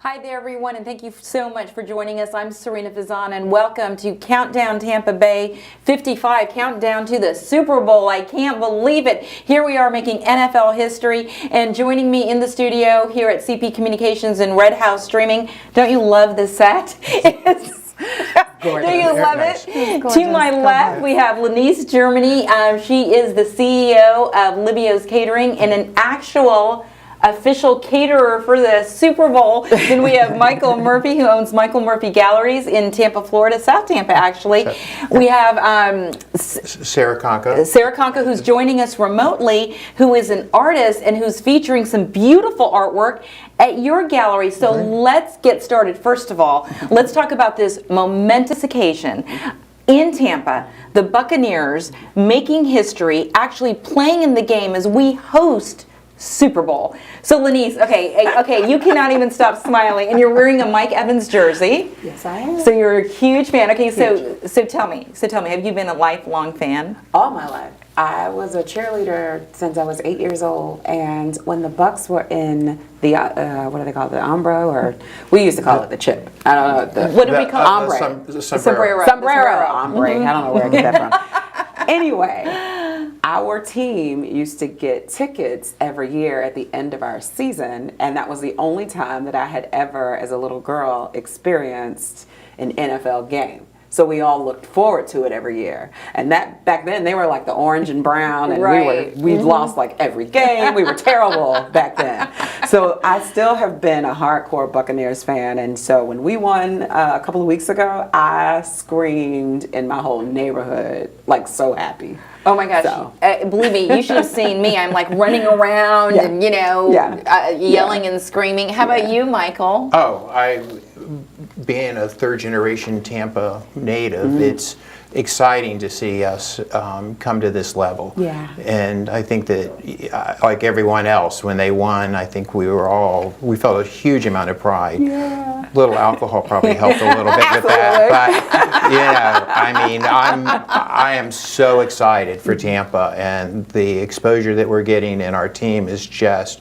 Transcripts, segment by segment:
Hi there, everyone, and thank you so much for joining us. I'm Sarina Fazan, and welcome to Countdown Tampa Bay 55, countdown to the Super Bowl. I can't believe it. Here we are making NFL history, and joining me in the studio here at CP Communications and Red House Streaming. Don't you love this set? Do you love it? To my left, we have Lennise, Germany. She is the CEO of LivyO's Catering and an actual official caterer for the Super Bowl. Then we have Michael Murphy, who owns Michael Murphy Galleries in Tampa, Florida, South Tampa, actually. We have Sara Conca. Sara Conca, who's joining us remotely, who is an artist and who's featuring some beautiful artwork at your gallery. So let's get started. First of all, let's talk about this momentous occasion. In Tampa, the Buccaneers making history, actually playing in the game as we host Super Bowl. So Lennise, okay, you cannot even stop smiling, and you're wearing a Mike Evans jersey. Yes, I am. So you're a huge fan. Okay, so tell me, have you been a lifelong fan? All my life. I was a cheerleader since I was 8 years old, and when the Bucks were in the what do they call it, the Umbro, or we used to call it the chip. I don't know. What do we call it? Sombrero. Ombre. I don't know where I get that from. Anyway, our team used to get tickets every year at the end of our season, and that was the only time that I had ever, as a little girl, experienced an NFL game. So we all looked forward to it every year. And that back then they were like the orange and brown, and we lost like every game. We were terrible back then. So I still have been a hardcore Buccaneers fan, and so when we won a couple of weeks ago, I screamed in my whole neighborhood, like so happy. Oh my gosh! So. Believe me, you should have seen me. I'm like running around and yelling and screaming. How about you, Michael? Oh, being a third-generation Tampa native, it's exciting to see us come to this level. Yeah. And I think that, like everyone else, when they won, I think we felt a huge amount of pride. Yeah. A little alcohol probably helped a little bit with that, but I mean, I am so excited for Tampa, and the exposure that we're getting in our team is just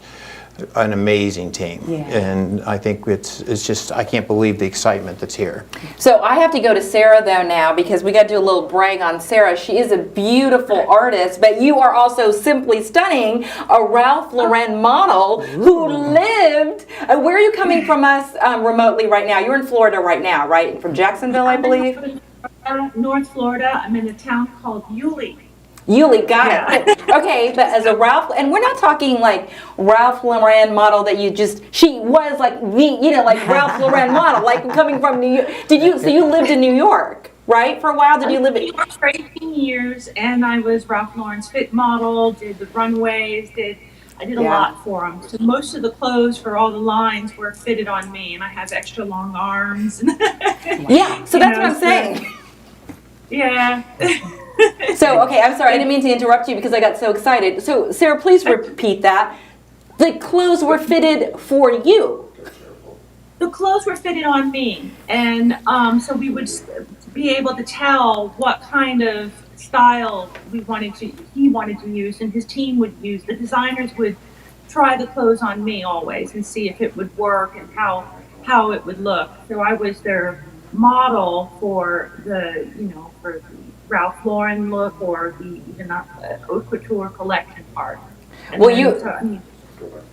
an amazing team. Yeah. And I think it's just, I can't believe the excitement that's here. So I have to go to Sara though now, because we got to do a little brag on Sara. She is a beautiful artist, but you are also simply stunning, a Ralph Lauren model who lived, where are you coming from us remotely right now? You're in Florida right now, right? From Jacksonville, I believe? North Florida. I'm in a town called Yulee. Yulee, got it. Okay, but as a Ralph, and we're not talking like Ralph Lauren model that she was like the, like Ralph Lauren model, like coming from New York. So you lived in New York, right, for a while? Did you live in New York for 18 years, and I was Ralph Lauren's fit model, did the runways, I did a lot for them. So most of the clothes for all the lines were fitted on me, and I have extra long arms. Yeah, so that's what I'm saying. Yeah. So, okay, I'm sorry, I didn't mean to interrupt you because I got so excited. So, Sara, please repeat that. The clothes were fitted for you. The clothes were fitted on me, and so we would be able to tell what kind of style he wanted to use, and his team would use. The designers would try the clothes on me always and see if it would work and how it would look. So I was their model for the for the Ralph Lauren look, or the haute couture collection part. And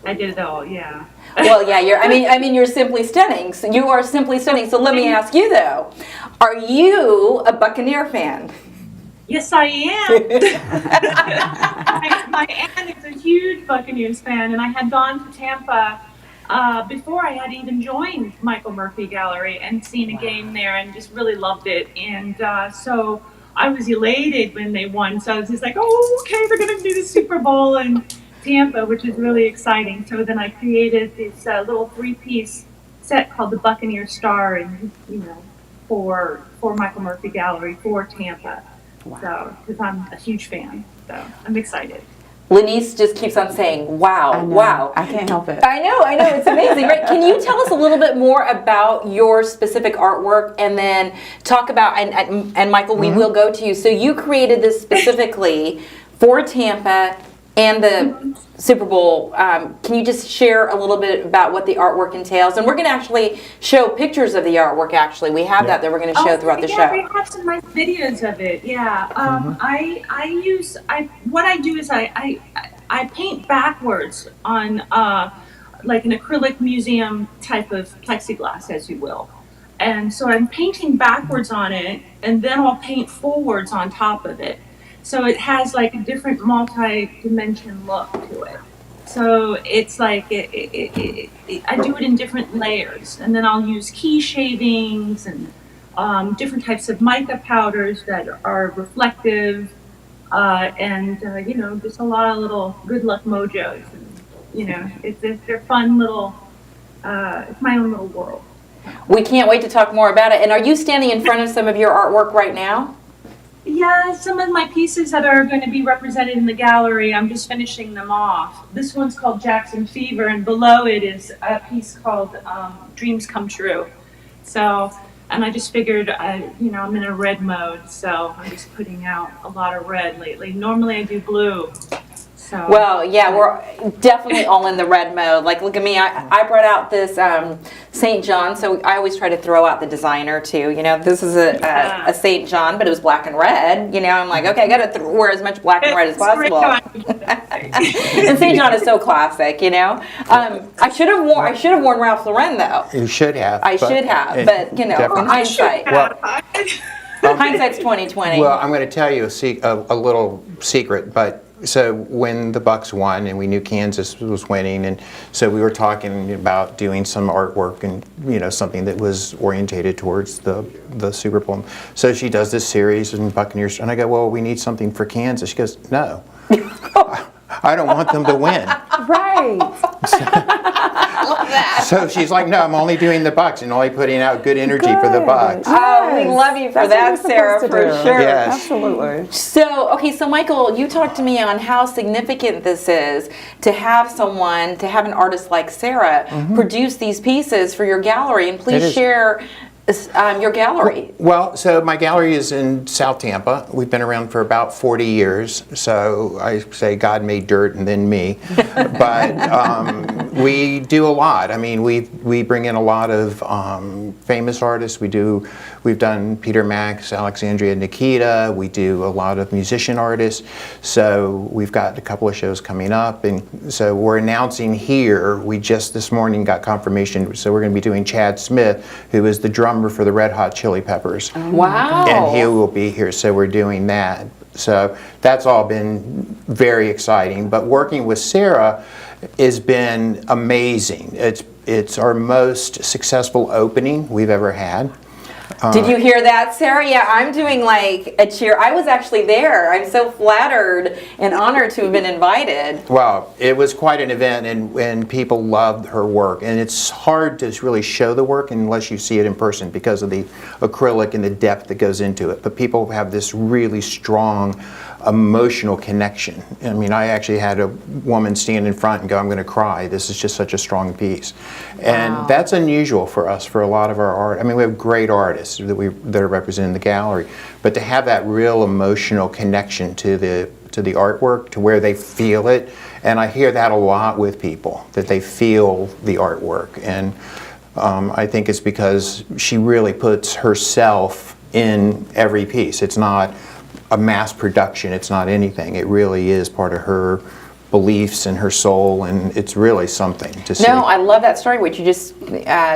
I did it all, yeah. Well, yeah, you're simply stunning. So you are simply stunning. So let me ask you though, are you a Buccaneer fan? Yes, I am. My aunt is a huge Buccaneers fan, and I had gone to Tampa before I had even joined Michael Murphy Gallery and seen a game there, and just really loved it. And so I was elated when they won. So I was just like, oh, okay, they're going to do the Super Bowl in Tampa, which is really exciting. So then I created this little 3-piece set called the Buccaneer Star, and for Michael Murphy Gallery for Tampa. Wow. So because I'm a huge fan, so I'm excited. Lennise just keeps on saying, wow, wow. I can't help it. I know, it's amazing, right? Can you tell us a little bit more about your specific artwork, and then talk about, and Michael, we will go to you. So you created this specifically for Tampa and the Super Bowl. Can you just share a little bit about what the artwork entails? And we're going to actually show pictures of the artwork, actually. We have that we're going to show throughout the show. Yeah, we have some nice videos of it, yeah. What I do is I paint backwards on like an acrylic museum type of plexiglass, as you will. And so I'm painting backwards on it, and then I'll paint forwards on top of it. So it has like a different multi-dimension look to it. So it's like I do it in different layers, and then I'll use key shavings and different types of mica powders that are reflective, and just a lot of little good luck mojos. And, they're fun little. It's my own little world. We can't wait to talk more about it. And are you standing in front of some of your artwork right now? Yeah, some of my pieces that are going to be represented in the gallery, I'm just finishing them off. This one's called Jackson Fever, and below it is a piece called Dreams Come True. So, and I just figured, I'm in a red mode, so I'm just putting out a lot of red lately. Normally I do blue. So, well, yeah, we're definitely all in the red mode. Like, look at me. I brought out this St. John, so I always try to throw out the designer, too. This is a St. John, but it was black and red. I'm like, okay, I got to wear as much black and red as possible. And St. John is so classic, I should have worn Ralph Lauren, though. You should have. I should have, but, in hindsight. Hindsight's 20/20. Well, I'm going to tell you a little secret, but so when the Bucs won and we knew Kansas was winning, and so we were talking about doing some artwork and something that was orientated towards the Super Bowl. So she does this series in Buccaneers, and I go, well, we need something for Kansas. She goes, no. I don't want them to win. Right. I love that. So she's like, no, I'm only doing the Bucs and only putting out good energy for the Bucs. Oh, we love you for that, Sarah, for sure. Yes. Absolutely. So Michael, you talked to me on how significant this is to have an artist like Sarah produce these pieces for your gallery. And please share your gallery. Well, so my gallery is in South Tampa. We've been around for about 40 years. So I say God made dirt and then me. But we do a lot. I mean, we bring in a lot of famous artists. We've done Peter Max, Alexandria Nikita. We do a lot of musician artists. So we've got a couple of shows coming up. And so we're announcing here, we just this morning got confirmation. So we're going to be doing Chad Smith, who is the drummer for the Red Hot Chili Peppers. Wow. And he will be here. So we're doing that. So that's all been very exciting. But working with Sarah has been amazing. It's our most successful opening we've ever had. Did you hear that, Sarah? Yeah, I'm doing like a cheer. I was actually there. I'm so flattered and honored to have been invited. Well, it was quite an event, and people loved her work. And it's hard to really show the work unless you see it in person because of the acrylic and the depth that goes into it. But people have this really strong emotional connection. I mean, I actually had a woman stand in front and go, I'm going to cry. This is just such a strong piece. And that's unusual for us, for a lot of our art. I mean, we have great artists that are represented in the gallery, but to have that real emotional connection to the artwork, to where they feel it, and I hear that a lot with people, that they feel the artwork. And I think it's because she really puts herself in every piece. It's not a mass production, it's not anything. It really is part of her beliefs and her soul, and it's really something to see. No, I love that story, which you just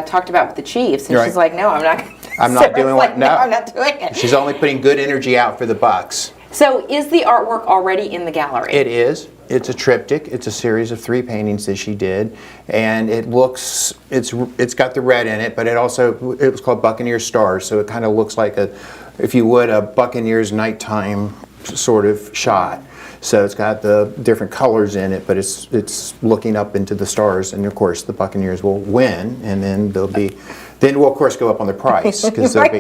talked about with the Chiefs. And Right. she's like, no, I'm not. I'm not doing like, what, no. I'm not doing it. She's only putting good energy out for the Bucs. So is the artwork already in the gallery? It is. It's a triptych. It's a series of 3 paintings that she did, and it looks, it's got the red in it, but it was called Buccaneer Stars, so it kind of looks like if you would, a Buccaneers nighttime sort of shot. So it's got the different colors in it, but it's looking up into the stars, and of course the Buccaneers will win, and then we'll of course go up on the price because they'll be,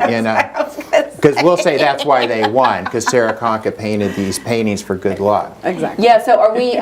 because we'll say that's why they won, because Sara Conca painted these paintings for good luck. Exactly. Yeah, so are we,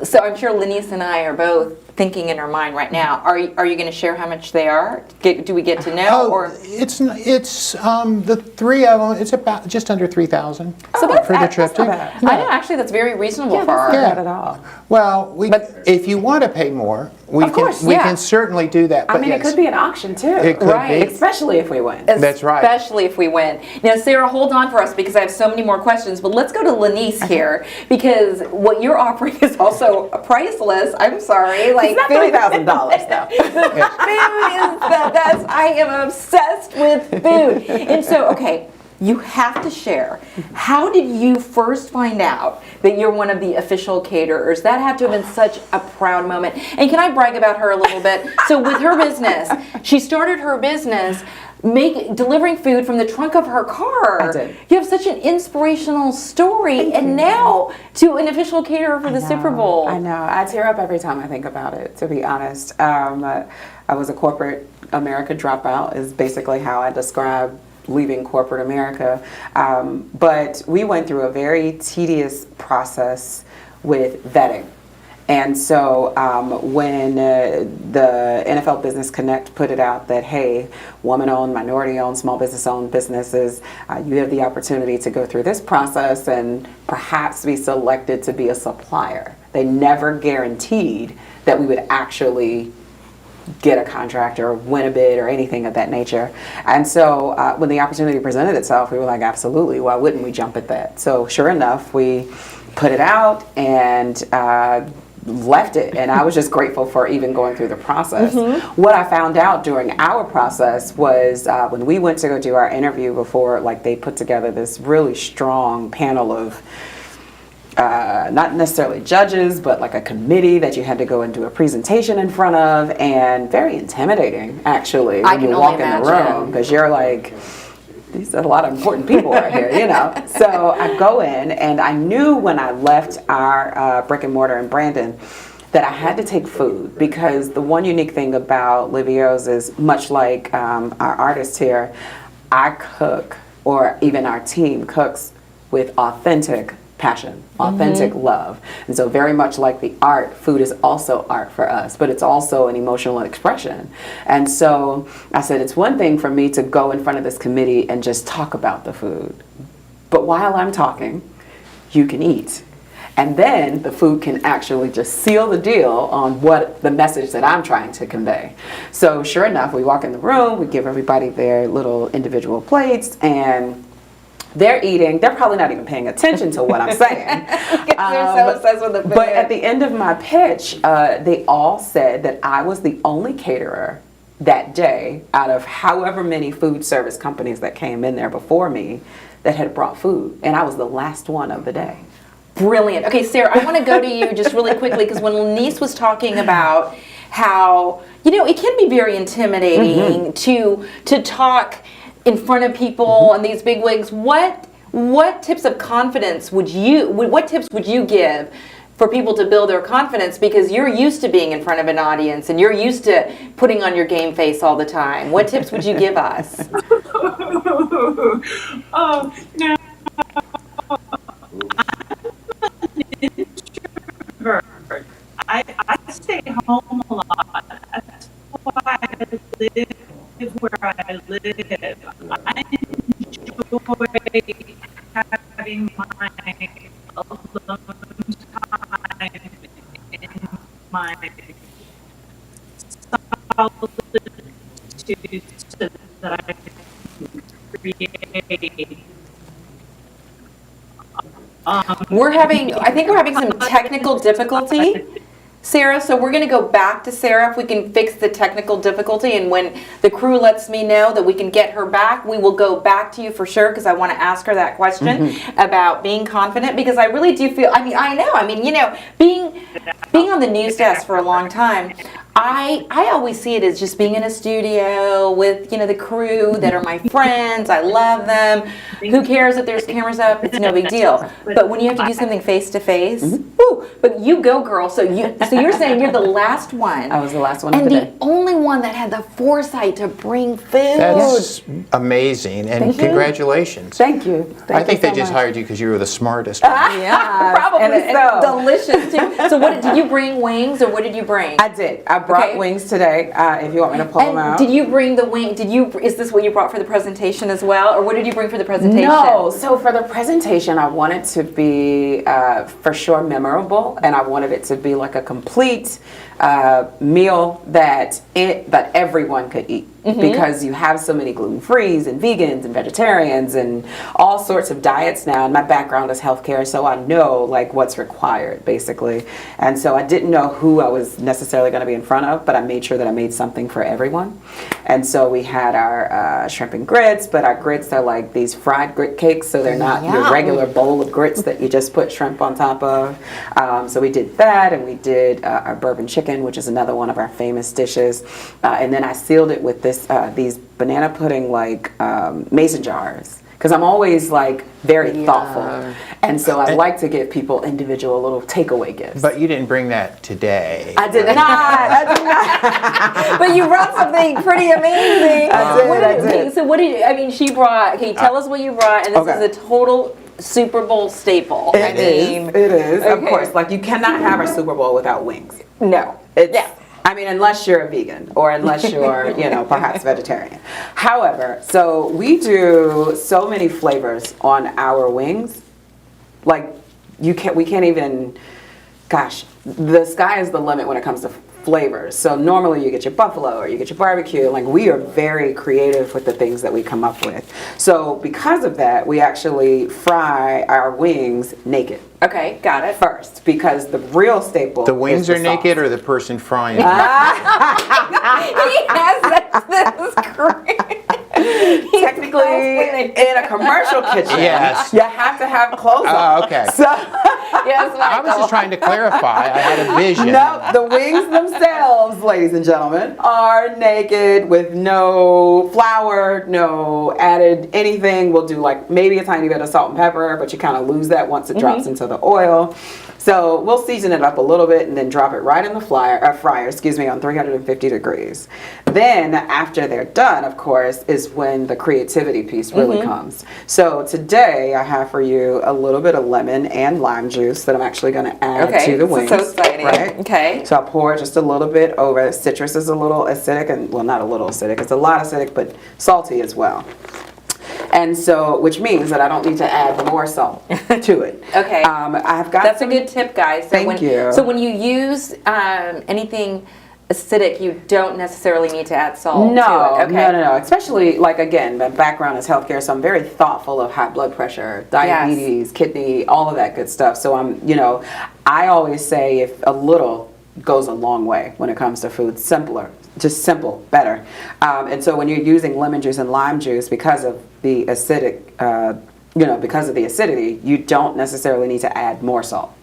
so I'm sure Lennise and I are both thinking in our mind right now, are you going to share how much they are? Do we get to know? Or It's the three of them, it's about just under 3,000 So that's for the triptych. bad. I know, actually, that's very reasonable for That's our. not bad at all. Well, But- if you want to pay more, we Of course, we yeah. can certainly do that. I But mean, it yes, could be an auction too. It could Right. be. Especially if we win. That's right. Especially if we win. Now, Sarah, hold on for us because I have so many more questions, but let's go to Lennise here because what you're offering is also priceless. I'm sorry. Like, It's not $3,000 though. food is the best. I am obsessed with food. And so, okay, you have to share. How did you first find out that you're one of the official caterers? That had to have been such a proud moment. And can I brag about her a little bit? So with her business, she started her business delivering food from the trunk of her car. I did. You have such an inspirational story, and now to an official caterer for the Super Bowl. I know. I tear up every time I think about it, to be honest. I was a corporate America dropout is basically how I describe leaving corporate America. But we went through a very tedious process with vetting. And so when the NFL Business Connect put it out that, hey, woman-owned, minority-owned, small business-owned businesses, you have the opportunity to go through this process and perhaps be selected to be a supplier. They never guaranteed that we would actually get a contract or win a bid or anything of that nature. And so when the opportunity presented itself, we were like, absolutely, why wouldn't we jump at that? So sure enough, we put it out and left it, and I was just grateful for even going through the process. What I found out during our process was when we went to go do our interview before, like, they put together this really strong panel of not necessarily judges, but like a committee that you had to go and do a presentation in front of, and very intimidating actually I when you can walk only in the imagine. room, because you're like, these are a lot of important people right here, you know. So I go in, and I knew when I left our brick and mortar in Brandon that I had to take food, because the one unique thing about LivyO's is, much like our artists here, I cook, or even our team cooks, with authentic passion, authentic love. And so very much like the art, food is also art for us, but it's also an emotional expression. And so I said, it's one thing for me to go in front of this committee and just talk about the food, but while I'm talking, you can eat. And then the food can actually just seal the deal on what the message that I'm trying to convey. So sure enough, we walk in the room, we give everybody their little individual plates, and they're eating. They're probably not even paying attention to what I'm saying. They're so obsessed with the food. But at the end of my pitch, they all said that I was the only caterer that day out of however many food service companies that came in there before me that had brought food. And I was the last one of the day. Brilliant. Okay, Sarah, I want to go to you just really quickly, because when Lennise was talking about how, you know, it can be very intimidating to talk in front of people and these big wigs. What tips of confidence would you give for people to build their confidence, because you're used to being in front of an audience and you're used to putting on your game face all the time? What tips would you give us? Now, I stay home a lot. That's why I live where I live. I enjoy having my alone time in my solitude so that I can create. I think we're having some technical difficulty. Sarah, so we're going to go back to Sarah if we can fix the technical difficulty, and when the crew lets me know that we can get her back, we will go back to you for sure, because I want to ask her that question about being confident, because I really do feel, being on the news desk for a long time, I always see it as just being in a studio with, the crew that are my friends. I love them. Who cares if there's cameras up? It's no big deal. But when you have to do something face to face, woo, but you go, girl. So you're saying you're the last one. I was the last one of and the the day. only one that had the foresight to bring food. That's amazing, and congratulations. Thank you. I think you they so just much. hired you because you were the smartest one. Yeah, Probably and so. Delicious too. So what did you bring? Wings, or what did you bring? I did. I brought Okay. wings today. If you want me to pull them And out. did you bring the wing? Is this what you brought for the presentation as well, or what did you bring for the presentation? No, so for the presentation, I wanted to be for sure memorable, and I wanted it to be like a complete meal that everyone could eat, because you have so many gluten-frees and vegans and vegetarians and all sorts of diets now. And my background is healthcare, so I know like what's required basically. And so I didn't know who I was necessarily going to be in front of, but I made sure that I made something for everyone. And so we had our shrimp and grits, but our grits are like these fried grit cakes, so they're not your regular bowl of grits that you just put shrimp on top of. So we did that, and we did our bourbon chicken, which is another one of our famous dishes. And then I sealed it with these banana pudding like mason jars, because I'm always like very thoughtful, and so I like to give people individual little takeaway gifts. But you didn't bring that today. I did not. I did not. But you brought something pretty amazing. I did. So what did you? I mean, she brought. Okay, tell us what you brought, and this Okay. is a total Super Bowl staple. It is. Of Okay. course. Like, you cannot have a Super Bowl without wings. No. I mean, unless you're a vegan, or unless you're, perhaps vegetarian. However, so we do so many flavors on our wings. Like, we can't even, gosh, the sky is the limit when it comes to flavors. So normally you get your buffalo or you get your barbecue. Like, we are very creative with the things that we come up with. So because of that, we actually fry our wings naked. Okay, got it. First, because the real staple. The wings is are sauce. naked, or the person frying them? He has that. This is great. Technically, in a commercial kitchen, Yes. you have to have clothes on. Oh, okay. So, Yes, I was just trying to clarify. I had a vision. no, the wings themselves, ladies and gentlemen, are naked with no flour, no added anything. We'll do like maybe a tiny bit of salt and pepper, but you kind of lose that once it drops into the oil. So we'll season it up a little bit and then drop it right in the fryer, on 350 degrees. Then after they're done, of course, is when the creativity piece really comes. So today I have for you a little bit of lemon and lime juice that I'm actually going to add to the wings. so exciting. Right? Okay. So I'll pour just a little bit over. Citrus is a little acidic, and well, not a little acidic, it's a lot acidic, but salty as well. And so, which means that I don't need to add more salt to it. Okay. I've got That's some, a good tip, guys. So Thank you. So when you use anything acidic, you don't necessarily need to add salt No, to it. Okay. no. Especially, like, again, my background is healthcare, so I'm very thoughtful of high blood pressure, diabetes, kidney, all of that good stuff. So I always say if a little goes a long way when it comes to food. Simpler, just simple, better. And so when you're using lemon juice and lime juice, because of the acidic, because of the acidity, you don't necessarily need to add more salt.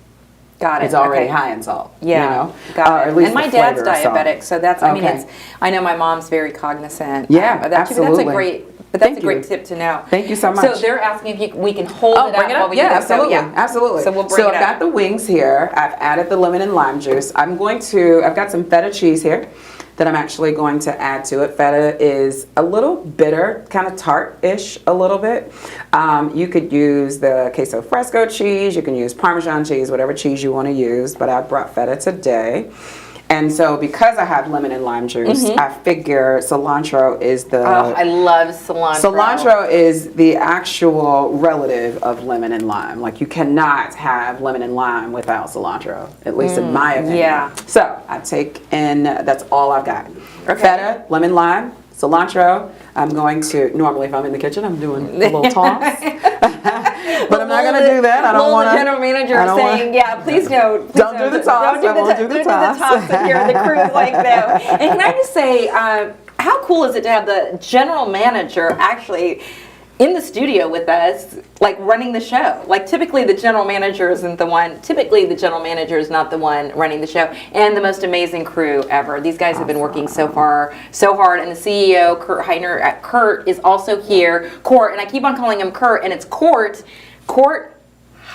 Got it. It's already Okay. high in salt. Yeah, Or got it. at least And my the dad's flavor of salt. diabetic, so that's. I mean, Okay. I know my mom's very cognizant. Yeah, but that's absolutely. a great. But that's Thank a great you. tip to know. Thank you so So much. they're asking if we can hold it bring up while we yeah, do this. So, absolutely, yeah. absolutely. So we'll bring so it I've up. got the wings here. I've added the lemon and lime juice. I've got some feta cheese here that I'm actually going to add to it. Feta is a little bitter, kind of tart-ish a little bit. You could use the queso fresco cheese. You can use Parmesan cheese, whatever cheese you want to use. But I brought feta today. And so because I have lemon and lime juice, I figure cilantro is the... Oh, I love cilantro. Cilantro is the actual relative of lemon and lime. Like, you cannot have lemon and lime without cilantro, at least in my opinion. yeah. So I take in, that's all I've got. Okay. Feta, lemon, lime, cilantro. I'm going to, normally if I'm in the kitchen, I'm doing a little toss. But I'm not going to do that. I don't want the to. general manager is saying, yeah, please don't. Please Don't do the toss. Don't do the toss. If you're the crew's like, no. And can I just say, how cool is it to have the general manager actually in the studio with us, like running the show? Like typically the general manager is not the one running the show, and the most amazing crew ever. These guys have been working so hard, and the CEO, Kurt is also here. Court, and I keep on calling him Kurt, and it's Court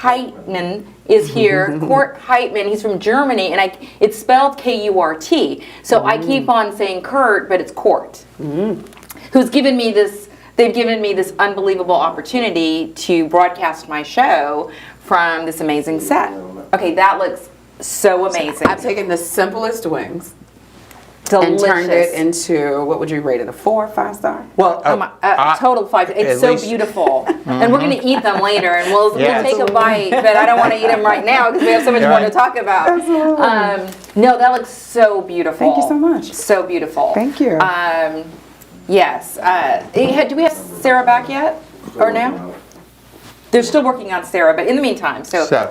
Heitman is here. Court Heitman, he's from Germany, and it's spelled K-U-R-T. So I keep on saying Kurt, but it's Court, who's given me this. They've given me this unbelievable opportunity to broadcast my show from this amazing set. Okay, that looks so amazing. I've taken the simplest wings Delicious. and turned it into, what would you rate it, a 4 or 5 star? Well, Total 5. It's so beautiful. And we're going to eat them later, and we'll take a bite, but I don't want to eat them right now because we have so much more to talk about. Absolutely. No, that looks so beautiful. Thank you so much. So beautiful. Thank you. Yes. Do we have Sarah back yet? Or no? They're still working on Sarah, but in the meantime, so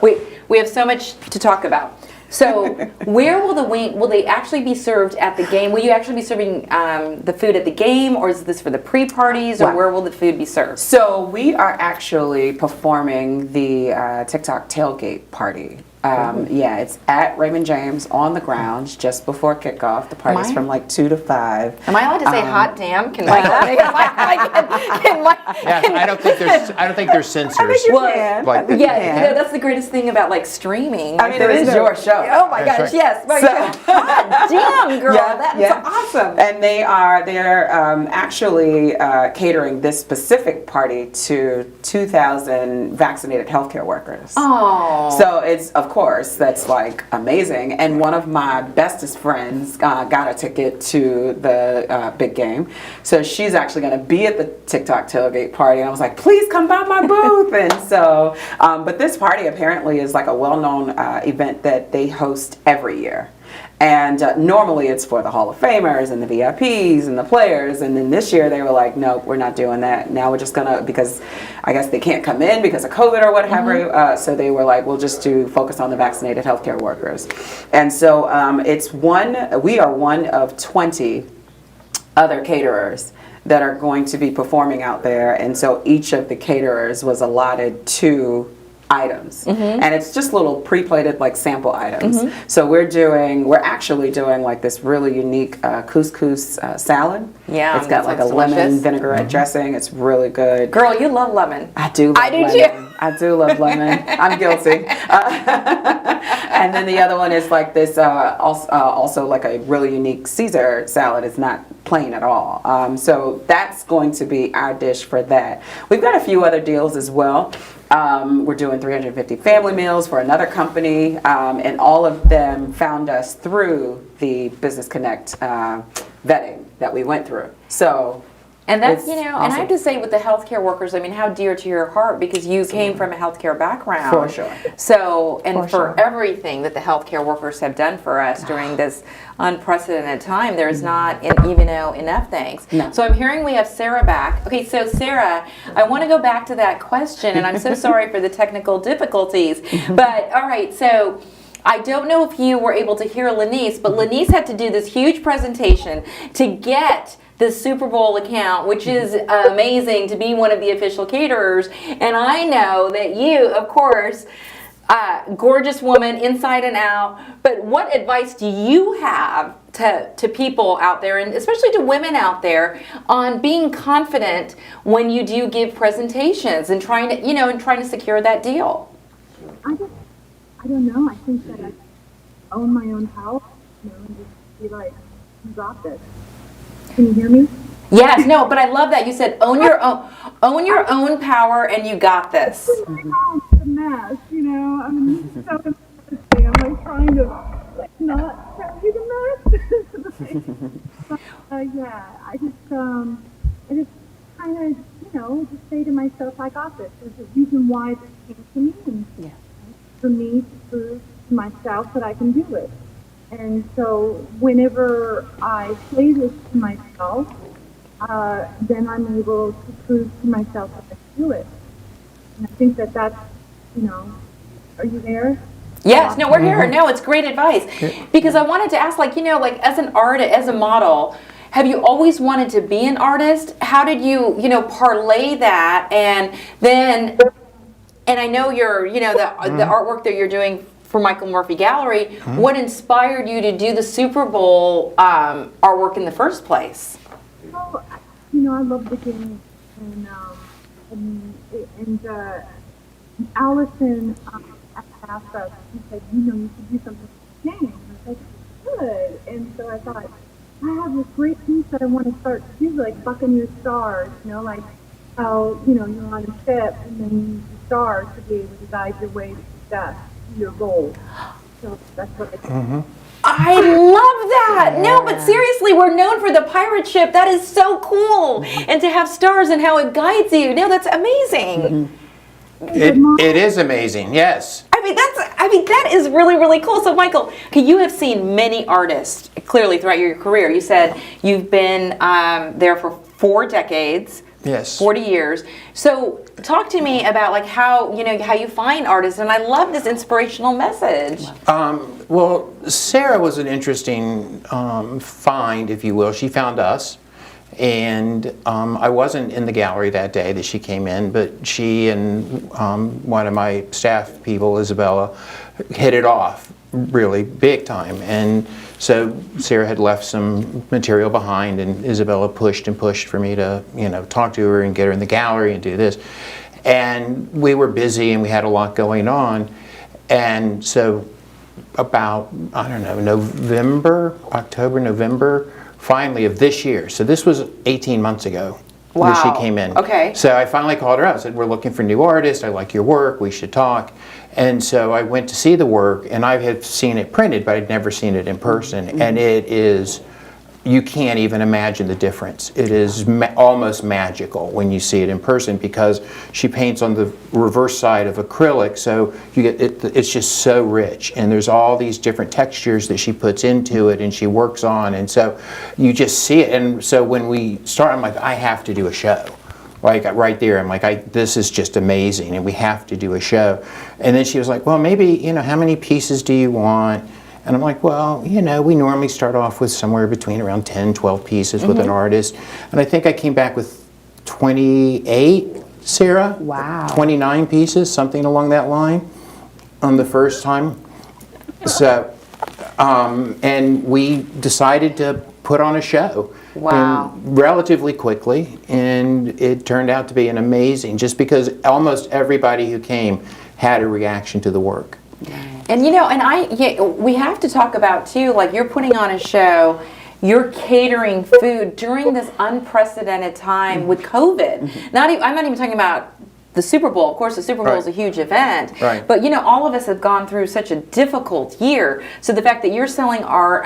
we have so much to talk about. So where will they actually be served at the game? Will you actually be serving the food at the game, or is this for the pre-parties, or where will the food be served? So we are actually performing the TikTok tailgate party. Yeah, it's at Raymond James on the grounds just before kickoff. The party's from like 2 to 5. Am I allowed to say hot damn? Can Yes, I don't think there's censors. That's the greatest thing about like streaming. I mean, it is your show. Oh my gosh, right. yes. Hot damn, girl, that's awesome. And they're actually catering this specific party to 2,000 vaccinated healthcare workers. Oh. So it's, of course, that's like amazing. And one of my bestest friends got a ticket to the big game. So she's actually going to be at the TikTok tailgate party. And I was like, please come by my booth. And so, but this party apparently is like a well-known event that they host every year. And normally it's for the Hall of Famers and the VIPs and the players. And then this year they were like, nope, we're not doing that. Now we're just going to, because I guess they can't come in because of COVID or whatever. So they were like, we'll just focus on the vaccinated healthcare workers. And so we are one of 20 other caterers that are going to be performing out there. And so each of the caterers was allotted 2 items, and it's just little pre-plated like sample items. So we're actually doing like this really unique couscous salad. Yeah, it's got like a lemon vinaigrette dressing. It's really good. Girl, you love lemon. I do. I do too. I do love lemon. I'm guilty. And then the other one is like this, also like a really unique Caesar salad. It's not plain at all. So that's going to be our dish for that. We've got a few other deals as well. We're doing 350 family meals for another company, and all of them found us through the Business Connect vetting that we went through. So. And that's, awesome. and I have to say with the healthcare workers, I mean, how dear to your heart, because you came from a healthcare background. For sure. So, and for everything that the healthcare workers have done for us during this unprecedented time, there's not, enough thanks. No. So I'm hearing we have Sarah back. Okay, so Sarah, I want to go back to that question, and I'm so sorry for the technical difficulties. But, all right, so I don't know if you were able to hear Lennise, but Lennise had to do this huge presentation to get the Super Bowl account, which is amazing to be one of the official caterers. And I know that you, of course, gorgeous woman inside and out, but what advice do you have to people out there, and especially to women out there, on being confident when you do give presentations and trying to secure that deal? I don't know. I think that I own my own power, and just be like, you got this. Can you hear me? Yes, no, but I love that you said own your own power, and you got this. The mess, I'm so embarrassing. I'm like trying to not tell you the mess. Yeah, I just kind of just say to myself, I got this. There's a reason why this came to me, and for me to prove to myself that I can do it. And so whenever I say this to myself, then I'm able to prove to myself that I can do it. And I think that that's, are you there? Yes, no, we're here. No, it's great advice. Because I wanted to ask, like, as an artist, as a model, have you always wanted to be an artist? How did you, parlay that? And then, and I know you're, the artwork that you're doing for Michael Murphy Gallery. What inspired you to do the Super Bowl artwork in the first place? Well, I love the game, and Allison asked us, she said, you should do something with the game. And I was like, good. And so I thought, I have this great piece that I want to start to do, like Buccaneer stars, like how, you're on a ship and then you use the stars to be able to guide your way to success, to your goal. So that's what I did. I love that. No, but seriously, we're known for the pirate ship. That is so cool. And to have stars and how it guides you. No, that's amazing. It is amazing, yes. That is really, really cool. So, Michael, you have seen many artists clearly throughout your career. You said you've been there for 4 decades. Yes. 40 years. So, talk to me about like how you find artists, and I love this inspirational message. Well, Sara was an interesting find, if you will. She found us. And I wasn't in the gallery that day that she came in, but she and one of my staff people, Isabella, hit it off really big time. And so Sara had left some material behind, and Isabella pushed and pushed for me to, talk to her and get her in the gallery and do this. And we were busy and we had a lot going on. And so about, October, November, finally of this year. So this was 18 months ago that she came in. Okay. So I finally called her up and said, we're looking for new artists. I like your work. We should talk. And so I went to see the work, and I had seen it printed, but I'd never seen it in person. And it is, you can't even imagine the difference. It is almost magical when you see it in person, because she paints on the reverse side of acrylic, so you get it's just so rich, and there's all these different textures that she puts into it and she works on, and so you just see it. And so when we start, I'm like, I have to do a show. Like right there, I'm like, this is just amazing, and we have to do a show. And then she was like, well, maybe, how many pieces do you want? And I'm like, well, we normally start off with somewhere between around 10, 12 pieces with an artist. And I think I came back with 28, Sara? Wow. 29 pieces, something along that line on the first time. So, and we decided to put on a show. Wow. Relatively quickly, and it turned out to be an amazing, just because almost everybody who came had a reaction to the work. And we have to talk about too, like you're putting on a show, you're catering food during this unprecedented time with COVID. I'm not even talking about the Super Bowl. Of course, the Super Bowl is a huge event. Right. But all of us have gone through such a difficult year. So the fact that you're selling art,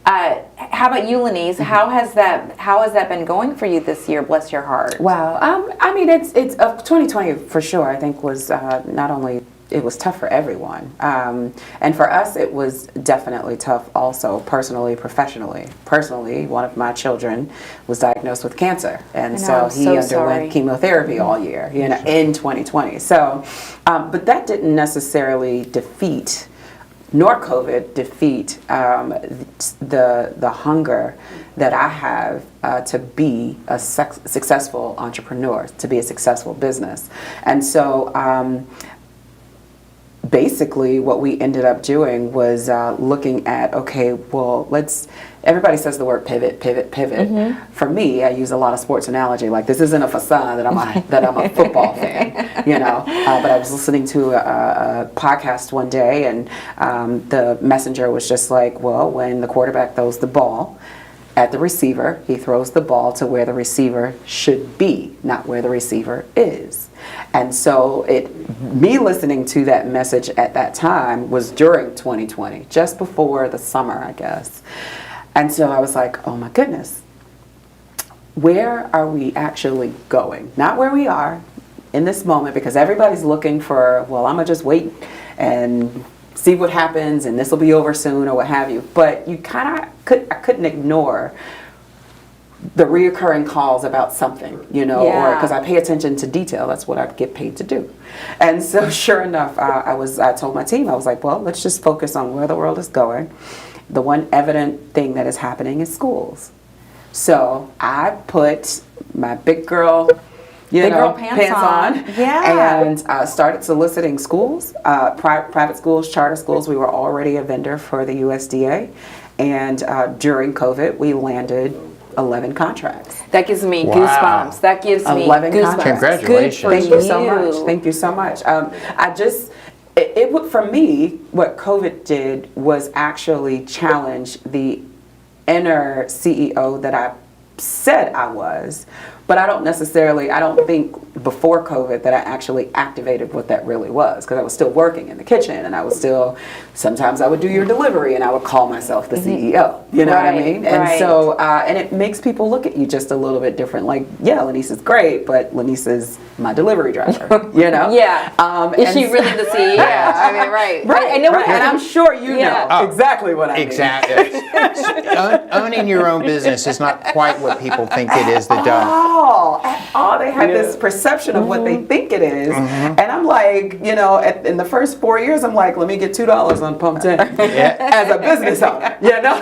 how about you, Lennise? How has that been going for you this year? Bless your heart. Wow. It's 2020 for sure. I think was not only. It was tough for everyone. And for us, it was definitely tough also, personally, professionally. Personally, one of my children was diagnosed with cancer. And so he underwent chemotherapy all year, in 2020. So, but that didn't necessarily defeat, nor COVID defeat the hunger that I have to be a successful entrepreneur, to be a successful business. And so, basically what we ended up doing was looking at, okay, well, everybody says the word pivot. For me, I use a lot of sports analogy, like this isn't a facade that I'm a football fan, but I was listening to a podcast one day, and the messenger was just like, well, when the quarterback throws the ball at the receiver, he throws the ball to where the receiver should be, not where the receiver is. And so me listening to that message at that time was during 2020, just before the summer, I guess. And so I was like, oh my goodness, where are we actually going? Not where we are in this moment, because everybody's looking for, well, I'm gonna just wait and see what happens and this will be over soon or what have you. But I couldn't ignore the reoccurring calls about something, you know, or Yeah. because I pay attention to detail. That's what I get paid to do. And so sure enough, I told my team, I was like, well, let's just focus on where the world is going. The one evident thing that is happening is schools. So I put my big girl, Big girl pants on. Yeah. and started soliciting schools, private schools, charter schools. We were already a vendor for the USDA. And during COVID, we landed 11 contracts. That gives me Wow. goosebumps. That gives me 11 goosebumps. contracts. Congratulations. Good for Thank you so much. Thank you so much. It would, for me, what COVID did was actually challenge the inner CEO that I said I was, but I don't think before COVID that I actually activated what that really was, because I was still working in the kitchen, and I was still, sometimes I would do your delivery and I would call myself the CEO, you know what I Right, mean? And right. so, and it makes people look at you just a little bit different, like, yeah, Lennise is great, but Lennise is my delivery driver, you know? Yeah. Is and she so- really the CEO? I mean, right. Right, I know right. And I'm sure you Yeah. know exactly what I mean. Exactly. Owning your own business is not quite what people think it is that does. At all. They have this perception of what they think it is. And I'm like, you know, in the first 4 years, I'm like, let me get $2 on pump 10 as a business owner. You know,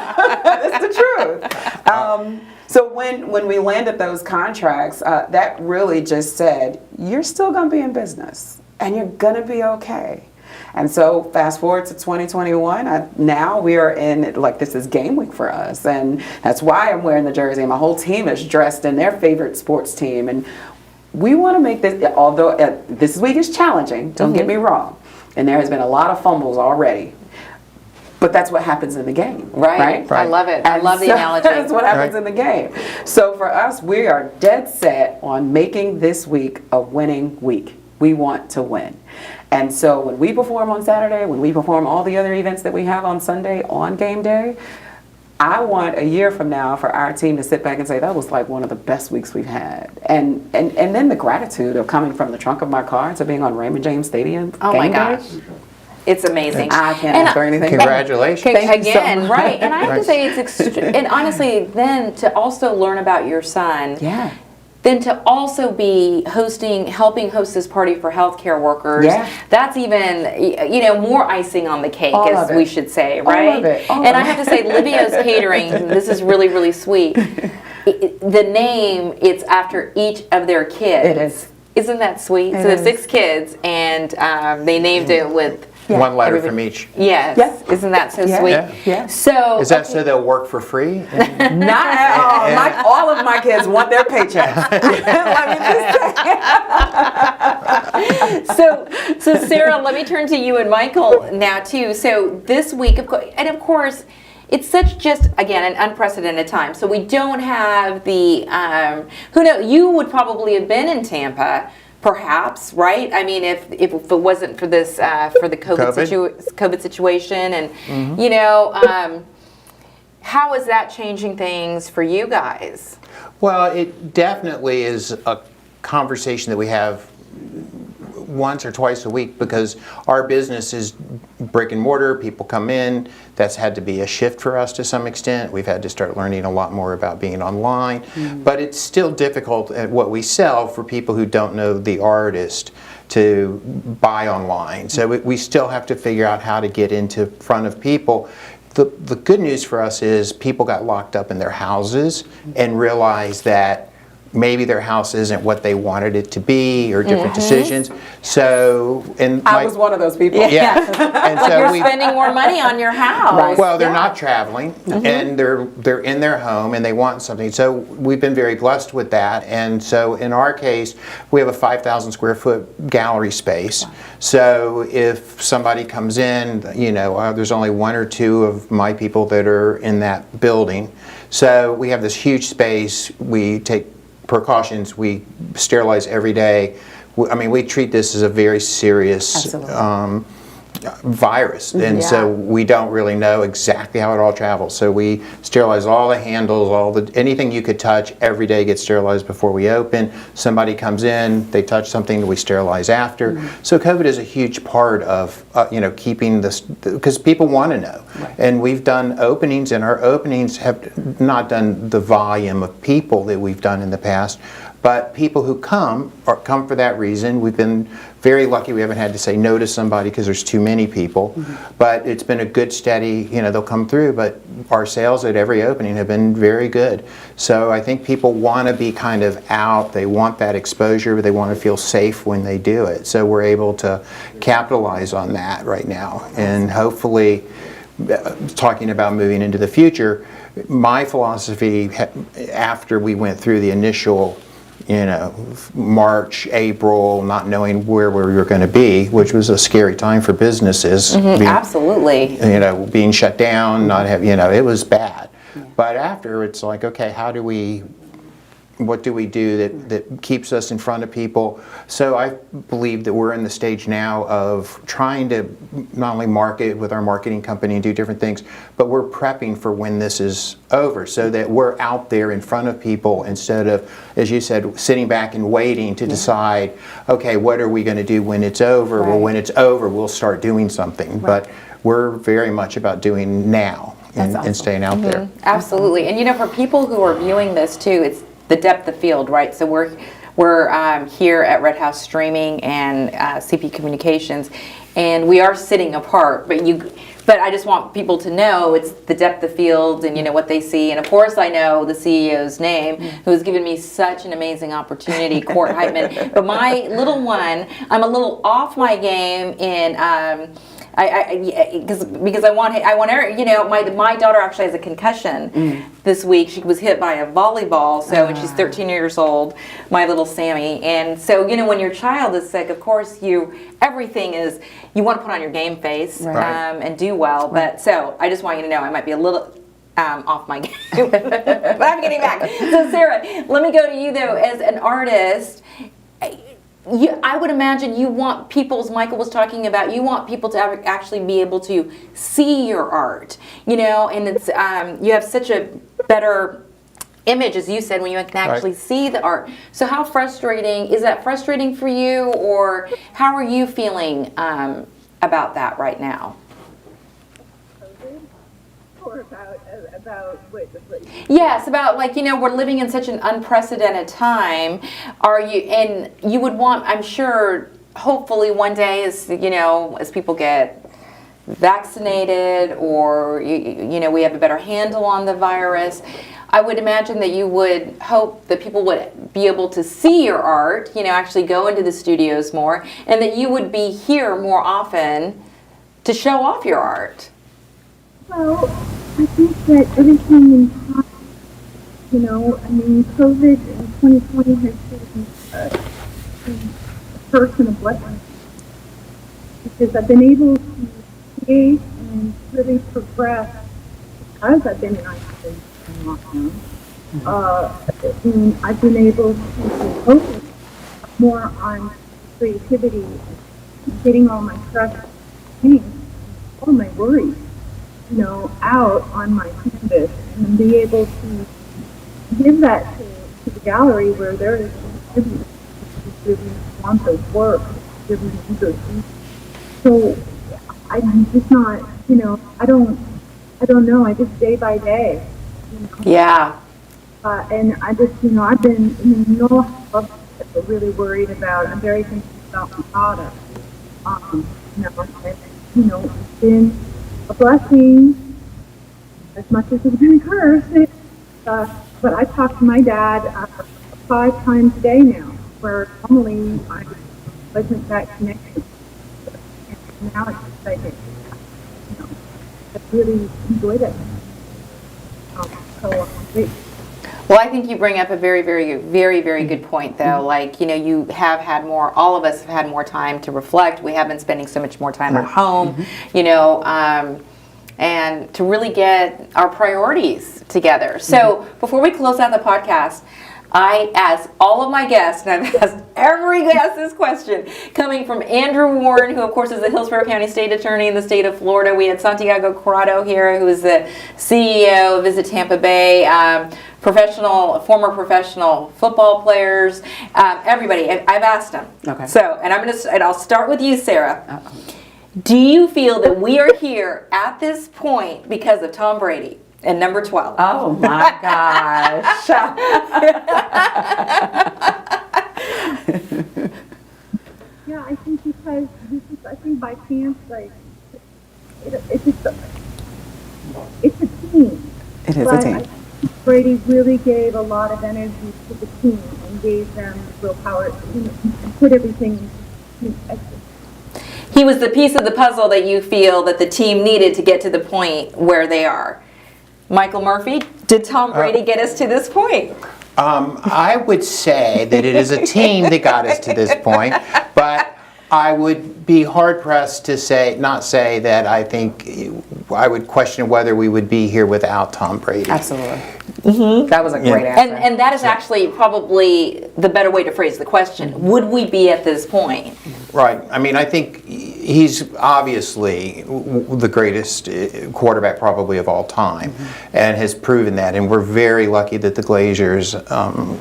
that's the truth. So when we landed those contracts, that really just said, you're still going to be in business and you're going to be okay. And so fast forward to 2021, now we are in, like, this is game week for us. And that's why I'm wearing the jersey. My whole team is dressed in their favorite sports team. And we want to make this, although this week is challenging, don't get me wrong. And there has been a lot of fumbles already. But that's what happens in the game. Right. I love it. I And love the so analogy. That's what happens Right. in the game. So for us, we are dead set on making this week a winning week. We want to win. And so when we perform on Saturday, when we perform all the other events that we have on Sunday on game day, I want a year from now for our team to sit back and say, that was like one of the best weeks we've had. And then the gratitude of coming from the trunk of my car to being on Raymond James Stadium. Oh my game day. gosh. It's amazing. I can't And ask for anything. Congratulations. Thank you so Again, much. right. And I have to Right. say, it's and honestly, then to also learn about your son. Yeah. Then to also be helping host this party for healthcare workers, Yeah. that's even, more icing on the cake, All as of it. we should say, All right? of it. All And of I it. have to say, LivyO's Catering, this is really, really sweet. The name, it's after each of their kids. It is. Isn't that sweet? It So there's is. 6 kids, and they named it with, One letter from each. yes. Yes. Isn't that so Yeah. sweet? Yeah. Yeah. So, Is that so they'll work for free? Not at all. All of my kids want their paychecks. Let me just say. So Sarah, let me turn to you and Michael now too. So this week, of course, it's such just, again, an unprecedented time. So we don't have the, who knows, you would probably have been in Tampa, perhaps, right? I mean, if it wasn't for this, for the COVID situation, and how is that changing things for you guys? Well, it definitely is a conversation that we have once or twice a week, because our business is brick and mortar. People come in. That's had to be a shift for us to some extent. We've had to start learning a lot more about being online. But it's still difficult at what we sell for people who don't know the artist to buy online. So we still have to figure out how to get into front of people. The good news for us is people got locked up in their houses and realized that maybe their house isn't what they wanted it to be, or different decisions. So, and I was one of those people. yeah. And Like so you're we, spending more money on your house. Right. well, they're not traveling, and they're in their home, and they want something. So we've been very blessed with that. And so in our case, we have a 5,000 square foot gallery space. So if somebody comes in, there's only 1 or 2 of my people that are in that building. So we have this huge space. We take precautions. We sterilize every day. I mean, we treat this as a very serious virus, and so we don't really know exactly how it all travels. So we sterilize all the handles, anything you could touch every day gets sterilized before we open. Somebody comes in, they touch something, we sterilize after. So COVID is a huge part of keeping this, because people want to know. And we've done openings, and our openings have not done the volume of people that we've done in the past. But people who come for that reason. We've been very lucky we haven't had to say no to somebody because there's too many people. But it's been a good steady, they'll come through. But our sales at every opening have been very good. So I think people want to be kind of out. They want that exposure, but they want to feel safe when they do it. So we're able to capitalize on that right now. And hopefully, talking about moving into the future, my philosophy after we went through the initial March, April, not knowing where we were going to be, which was a scary time for businesses. Absolutely. Being shut down, not have, it was bad. But after, it's like, okay, what do we do that keeps us in front of people? So I believe that we're in the stage now of trying to not only market with our marketing company and do different things, but we're prepping for when this is over so that we're out there in front of people instead of, as you said, sitting back and waiting to decide, okay, what are we going to do when it's over? Well, when it's over, we'll start doing something. But we're very much about doing now and staying out there. Absolutely. And for people who are viewing this too, it's the depth of field, right? So we're here at Red House Streaming and CP Communications, and we are sitting apart. But I just want people to know it's the depth of field and what they see. And of course, I know the CEO's name, who has given me such an amazing opportunity, Court Heitman. But my little one, I'm a little off my game in. Because I want her, my daughter actually has a concussion this week. She was hit by a volleyball, and she's 13 years old, my little Sammy. And so, when your child is sick, of course, everything is, you want to put on your game face and do well. But so I just want you to know I might be a little off my game, but I'm getting back. So Sarah, let me go to you though, as an artist. I would imagine you want people, as Michael was talking about, you want people to actually be able to see your art, and it's you have such a better image, as you said, when you can actually see the art. So how frustrating, is that frustrating for you, or how are you feeling about that right now? Or about what? Yes, about we're living in such an unprecedented time. You would want, I'm sure, hopefully one day as people get vaccinated or we have a better handle on the virus, I would imagine that you would hope that people would be able to see your art, actually go into the studios more, and that you would be here more often to show off your art. Well, I think that everything in time, COVID in 2020 has been a curse and a blessing, because I've been able to create and really progress because I've been in isolation and lockdown. And I've been able to focus more on creativity, getting all my stress, all my worries, out on my canvas, and be able to give that to the gallery where there is really want those work, really need those things. So I'm just not, I don't know. I just day by day. Yeah. And I just, I've been, really worried about. I'm very concerned about my product. It's been a blessing as much as it's been a curse. But I talk to my dad 5 times a day now, where normally I wasn't that connected. And now it's just like, I really enjoyed it. Well, I think you bring up a very, very, very, very good point, though. You have had more, all of us have had more time to reflect. We have been spending so much more time at home, and to really get our priorities together. So before we close out the podcast, I ask all of my guests, and I've asked every guest this question, coming from Andrew Warren, who of course is the Hillsborough County State Attorney in the state of Florida. We had Santiago Corrado here, who is the CEO of Visit Tampa Bay, former professional football players, everybody. I've asked them. Okay. So, and I'll start with you, Sarah. Do you feel that we are here at this point because of Tom Brady and number 12? Oh my gosh. Yeah, I think because I think by chance, like, it's a team. It is But a team. I think Brady really gave a lot of energy to the team and gave them willpower and put everything into execution. He was the piece of the puzzle that you feel that the team needed to get to the point where they are. Michael Murphy, did Tom Brady get us to this point? I would say that it is a team that got us to this point, but I would be hard pressed to not say that I think I would question whether we would be here without Tom Brady. Absolutely. That was a great answer. And that is actually probably the better way to phrase the question. Would we be at this point? Right. I mean, I think he's obviously the greatest quarterback probably of all time, and has proven that. And we're very lucky that the Glazers,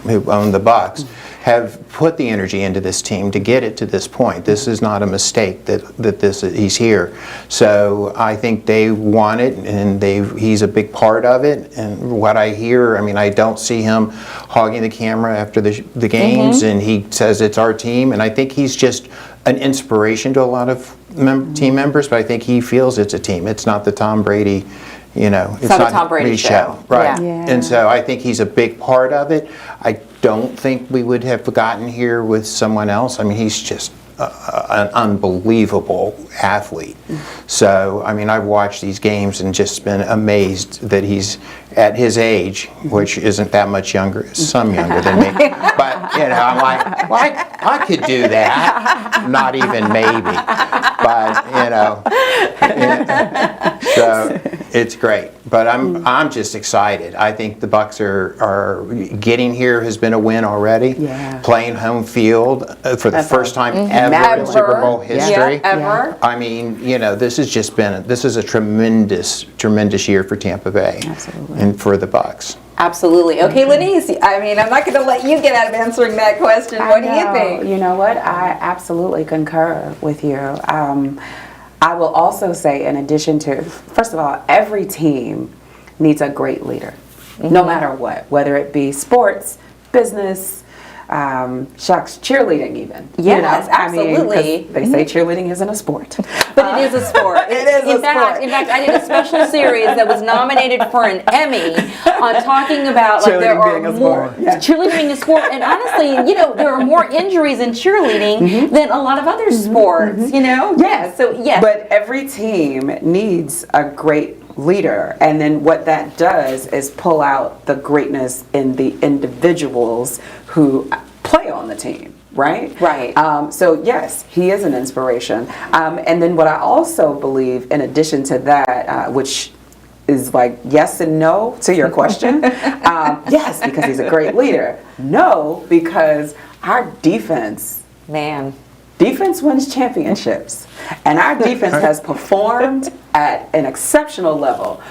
who own the Bucks, have put the energy into this team to get it to this point. This is not a mistake that he's here. So I think they want it, and he's a big part of it. And what I hear, I mean, I don't see him hogging the camera after the games, and he says it's our team. And I think he's just an inspiration to a lot of team members, but I think he feels it's a team. It's not the Tom Brady, it's not the Tom Brady show. Right. Yeah. And so I think he's a big part of it. I don't think we would have gotten here with someone else. I mean, he's just an unbelievable athlete. So, I mean, I've watched these games and just been amazed that he's at his age, which isn't that much younger, some younger than me. But, I'm like, well, I could do that. Not even maybe. But, so it's great. But I'm just excited. I think the Bucks are getting here has been a win already. Yeah. Playing home field for the first time ever in Super Bowl history. Yeah, ever. I mean, this is a tremendous year for Tampa Bay. Absolutely. And for the Bucks. Absolutely. Okay, Lennise, I mean, I'm not going to let you get out of answering that question. What do you think? You know what? I absolutely concur with you. I will also say, in addition to, first of all, every team needs a great leader, no matter what, whether it be sports, business, cheerleading even. Yes, I mean, 'cause absolutely. they say cheerleading isn't a sport. But it is a sport. It is a sport. In fact, I did a special series that was nominated for an Emmy on talking about like there Cheerleading are being a more sport. Yeah. cheerleading being a sport, and honestly, there are more injuries in cheerleading than a lot of other sports. Yes. So yes. But every team needs a great leader, and then what that does is pull out the greatness in the individuals who play on the team, right? Right. So yes, he is an inspiration. And then what I also believe, in addition to that, which is like yes and no to your question. Yes, because he's a great leader. No, because our defense wins championships, and our defense has performed at an exceptional level.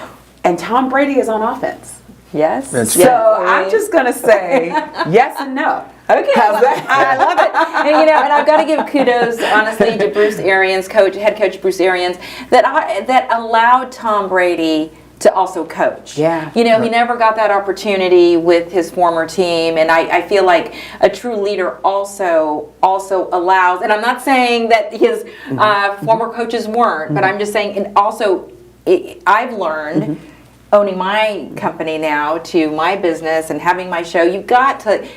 And Tom Brady is on offense. Yes. So I'm just gonna say yes and no. Okay, I love it. And and I've got to give kudos, honestly, to Bruce Arians, head coach Bruce Arians, that allowed Tom Brady to also coach. Yeah. He never got that opportunity with his former team, and I feel like a true leader also allows, and I'm not saying that his former coaches weren't, but I'm just saying, and also I've learned owning my company now to my business and having my show, you've got to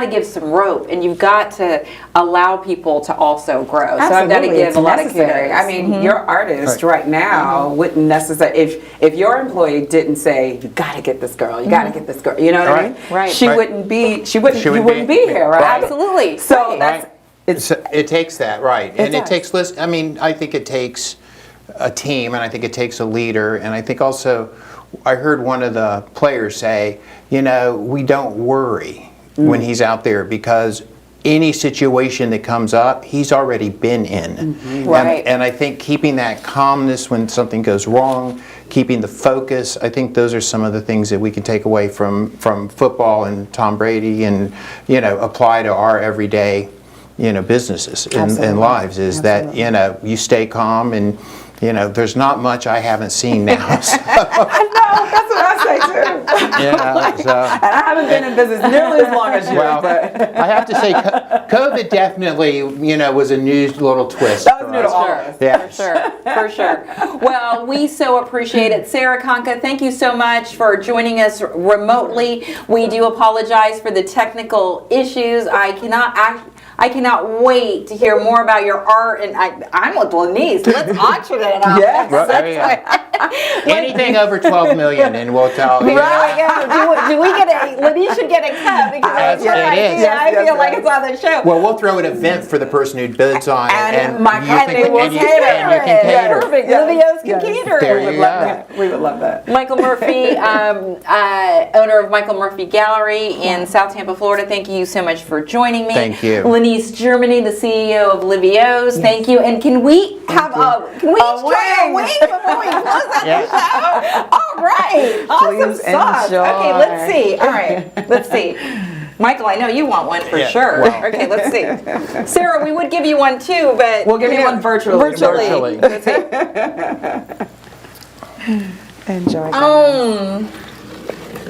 give some rope, and you've got to allow people to also grow. Absolutely. So I've got to give It's a lot necessary. of kudos. I mean, your artist right now wouldn't necessarily, if your employee didn't say, you got to get this girl, you got to get this girl, you know what I mean? Right. She wouldn't be, you wouldn't be here, right? Right. Absolutely. So Right. It takes that, right. And it does. takes, I think it takes a team, and I think it takes a leader, and I think also, I heard one of the players say, we don't worry when he's out there, because any situation that comes up, he's already been in. Right. And I think keeping that calmness when something goes wrong, keeping the focus, I think those are some of the things that we can take away from football and Tom Brady and, apply to our everyday, businesses and lives, is that, you stay calm and, there's not much I haven't seen now. So, That's what I say too. so, And I haven't been in business nearly as long as you. well, but I have to say, COVID definitely, was a new little twist. that was for new to us. all Sure. of us. Yeah. For sure. Well, we so appreciate it. Sara Conca, thank you so much for joining us remotely. We do apologize for the technical issues. I cannot wait to hear more about your art, and I'm with Lennise. Let's auction it out. Yes. Right, there you go. Anything over 12 million, and we'll tell you. Right, yeah. Do we get a, Lennise should get a cut, because it's her It idea. is. Yes, I feel yes, like yes. it's on the show. Well, we'll throw an event for the person who bids on it, And my you company can- will and you cater and you it. can cater. Perfect. Yes. LivyO's can Yes. cater. There We you would love go. that. We would love that. Michael Murphy, owner of Michael Murphy Gallery in South Tampa, Florida. Thank you so much for joining me. Thank you. Lennise Germany, the CEO of LivyO's. Thank you. And can we have can we each try a wing. wing before we close out Yes. the show? All right. Awesome Please sauce. enjoy. Okay, let's see. All right, let's see. Michael, I know you want one for Yeah, sure. well. Okay, let's see. Sarah, we would give you one too, but We'll give you one virtually. Virtually. Let's see. Enjoy. That.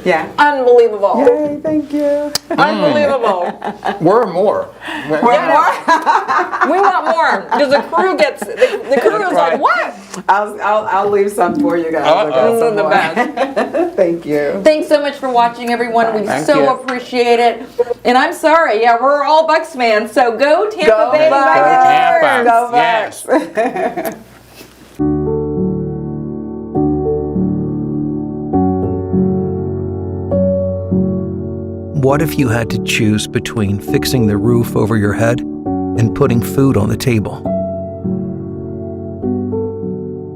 Yeah. Unbelievable. Yay, thank you. Unbelievable. We're more. We want more because the crew gets the crew is like, right. what? I'll leave some for you guys. I got Uh-oh. some The more. best. Thank you. Thanks so much for watching, everyone. We Thank so you. appreciate it. And I'm sorry, yeah, we're all Bucks fans. So go Tampa Go Bay. Bucks. Tampa. Go Yes. Bucks. What if you had to choose between fixing the roof over your head and putting food on the table?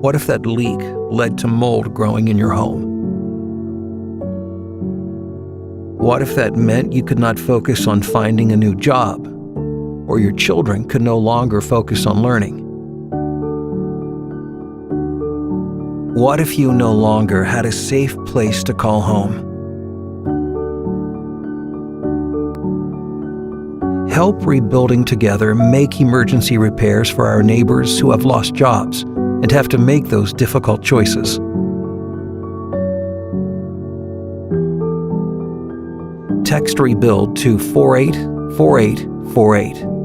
What if that leak led to mold growing in your home? What if that meant you could not focus on finding a new job, or your children could no longer focus on learning? What if you no longer had a safe place to call home? Help Rebuilding Together make emergency repairs for our neighbors who have lost jobs and have to make those difficult choices. Text REBUILD to 484848.